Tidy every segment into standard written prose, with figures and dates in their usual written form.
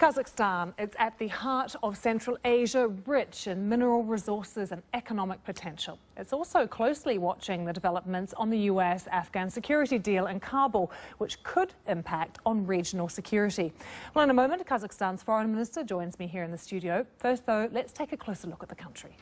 Kazakhstan, it's at the heart of Central Asia, rich in mineral resources and economic potential. It's also closely watching the developments on the US-Afghan security deal in Kabul, which could impact on regional security. Well, in a moment, Kazakhstan's foreign minister joins me here in the studio. First, though, let's take a closer look at the country.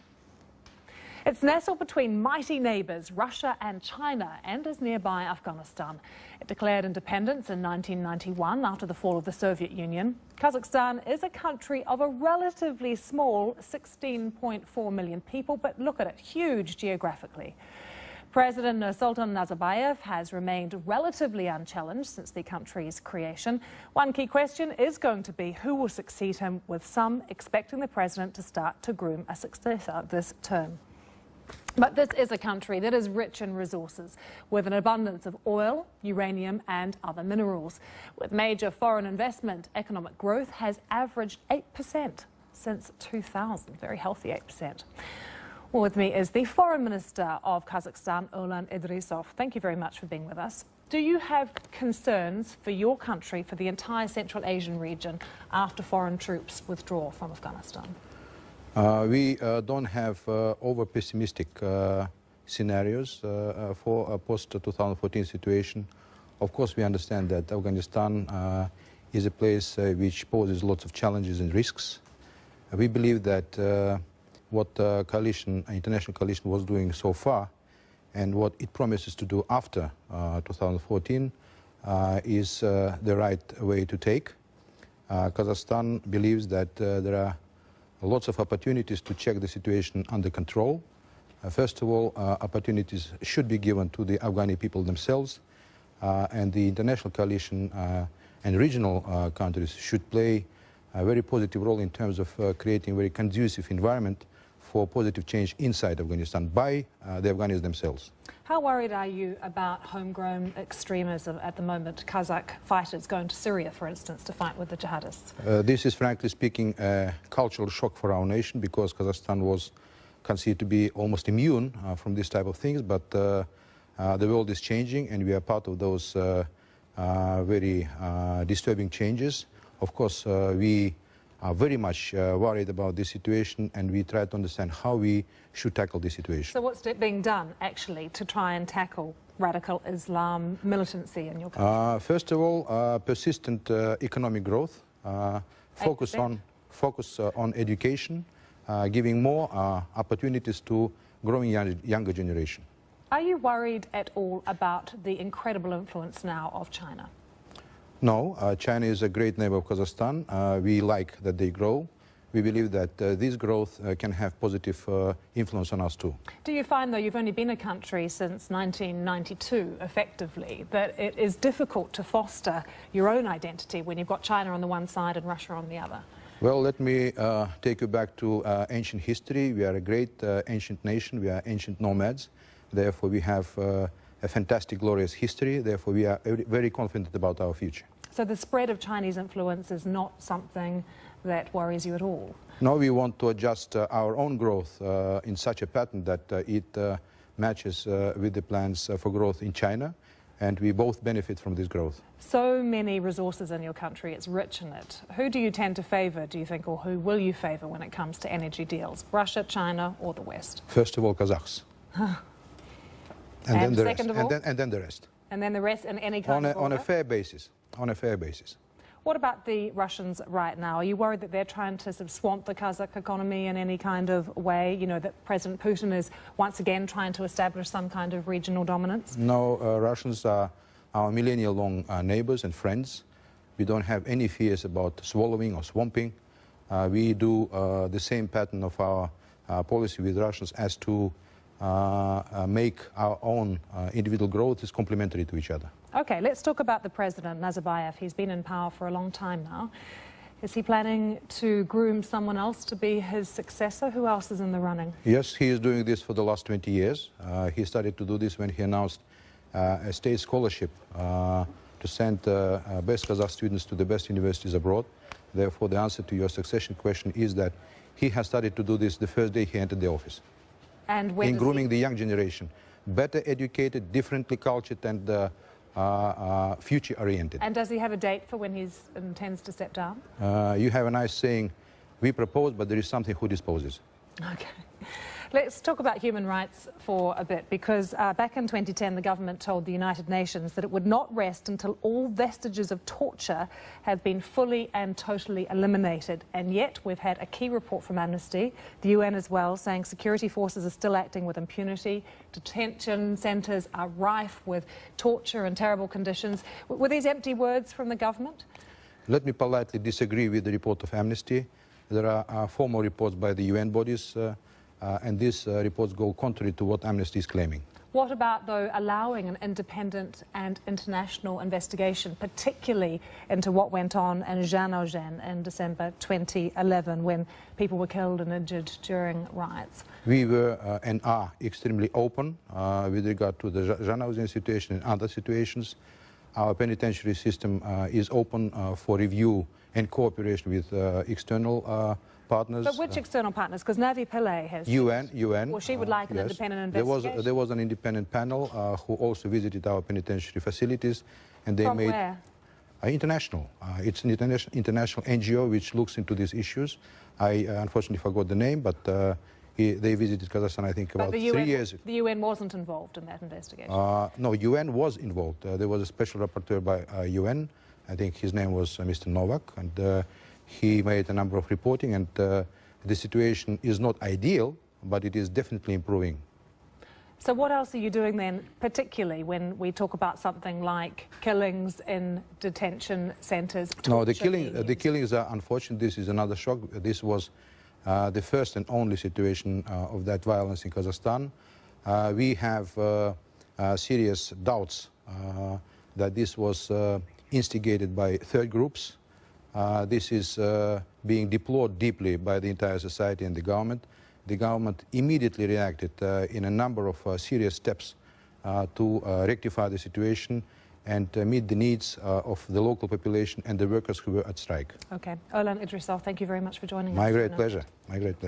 It's nestled between mighty neighbours, Russia and China, and is nearby Afghanistan. It declared independence in 1991 after the fall of the Soviet Union. Kazakhstan is a country of a relatively small 16.4 million people, but look at it, huge geographically. President Nursultan Nazarbayev has remained relatively unchallenged since the country's creation. One key question is going to be who will succeed him, with some expecting the president to start to groom a successor this term. But this is a country that is rich in resources, with an abundance of oil, uranium and other minerals. With major foreign investment, economic growth has averaged 8% since 2000, very healthy 8%. Well, with me is the Foreign Minister of Kazakhstan, Erlan Idrissov. Thank you very much for being with us. Do you have concerns for your country, for the entire Central Asian region, after foreign troops withdraw from Afghanistan? We don't have over-pessimistic scenarios for a post-2014 situation. Of course, we understand that Afghanistan is a place which poses lots of challenges and risks. We believe that what the international coalition was doing so far and what it promises to do after 2014 is the right way to take. Kazakhstan believes that there are lots of opportunities to check the situation under control. First of all, opportunities should be given to the Afghani people themselves, and the international coalition and regional countries should play a very positive role in terms of creating a very conducive environment for positive change inside Afghanistan by the Afghans themselves. How worried are you about homegrown extremism at the moment? Kazakh fighters going to Syria, for instance, to fight with the jihadists. This is, frankly speaking, a cultural shock for our nation, because Kazakhstan was considered to be almost immune from this type of things. But the world is changing, and we are part of those very disturbing changes. Of course, we are very much worried about this situation, and we try to understand how we should tackle this situation. So what's being done, actually, to try and tackle radical Islam militancy in your country? First of all, persistent economic growth, focus on education, giving more opportunities to growing younger generation. Are you worried at all about the incredible influence now of China? No, China is a great neighbor of Kazakhstan. We like that they grow. We believe that this growth can have positive influence on us too. Do you find, though, you've only been a country since 1992, effectively, that it is difficult to foster your own identity when you've got China on the one side and Russia on the other? Well, let me take you back to ancient history. We are a great ancient nation. We are ancient nomads. Therefore, we have a fantastic, glorious history. Therefore, we are very confident about our future. So the spread of Chinese influence is not something that worries you at all? No, we want to adjust our own growth in such a pattern that it matches with the plans for growth in China, and we both benefit from this growth. So many resources in your country, it's rich in it. Who do you tend to favour, do you think, or who will you favour when it comes to energy deals? Russia, China or the West? First of all, Kazakhs. And then the second rest. of all? And then the rest. And then the rest in any kind of order? On a fair basis. On a fair basis. What about the Russians right now? Are you worried that they're trying to sort of swamp the Kazakh economy in any kind of way? You know, that President Putin is once again trying to establish some kind of regional dominance? No, Russians are our millennial-long neighbors and friends. We don't have any fears about swallowing or swamping. We do the same pattern of our policy with Russians as to make our own individual growth is complementary to each other. Okay, let's talk about the president, Nazarbayev. He's been in power for a long time now. Is he planning to groom someone else to be his successor? Who else is in the running? Yes, he is doing this for the last 20 years. He started to do this when he announced a state scholarship to send best Kazakh students to the best universities abroad. Therefore, the answer to your succession question is that he has started to do this the first day he entered the office. And when in grooming the young generation, better educated, differently cultured and future-oriented. And does he have a date for when he intends to step down? You have a nice saying, we propose, but there is something who disposes. Okay. Let's talk about human rights for a bit, because back in 2010, the government told the United Nations that it would not rest until all vestiges of torture have been fully and totally eliminated. And yet we've had a key report from Amnesty, the UN as well, saying security forces are still acting with impunity. Detention centres are rife with torture and terrible conditions. Were these empty words from the government? Let me politely disagree with the report of Amnesty. There are formal reports by the UN bodies, and these reports go contrary to what Amnesty is claiming. What about, though, allowing an independent and international investigation, particularly into what went on in Zhanaozen in December 2011, when people were killed and injured during riots? We were and are extremely open with regard to the Zhanaozen situation and other situations. Our penitentiary system is open for review and cooperation with external partners. But which external partners? Because Navi Pillay has... UN. Well, she would like an independent investigation. There was an independent panel who also visited our penitentiary facilities, and they From made... where? International. It's an international NGO which looks into these issues. I unfortunately forgot the name, but they visited Kazakhstan, I think, about 3 years ago. The UN wasn't involved in that investigation? No, UN was involved. There was a special rapporteur by UN. I think his name was Mr. Novak, and he made a number of reporting, and the situation is not ideal, but it is definitely improving. So what else are you doing then, particularly when we talk about something like killings in detention centres? No, the killings are unfortunate. This is another shock. This was the first and only situation of that violence in Kazakhstan. We have serious doubts that this was instigated by third groups. This is being deplored deeply by the entire society and the government. The government immediately reacted in a number of serious steps to rectify the situation and meet the needs of the local population and the workers who were at strike. Okay. Erlan, Idrissov, thank you very much for joining us. My great pleasure. My great pleasure.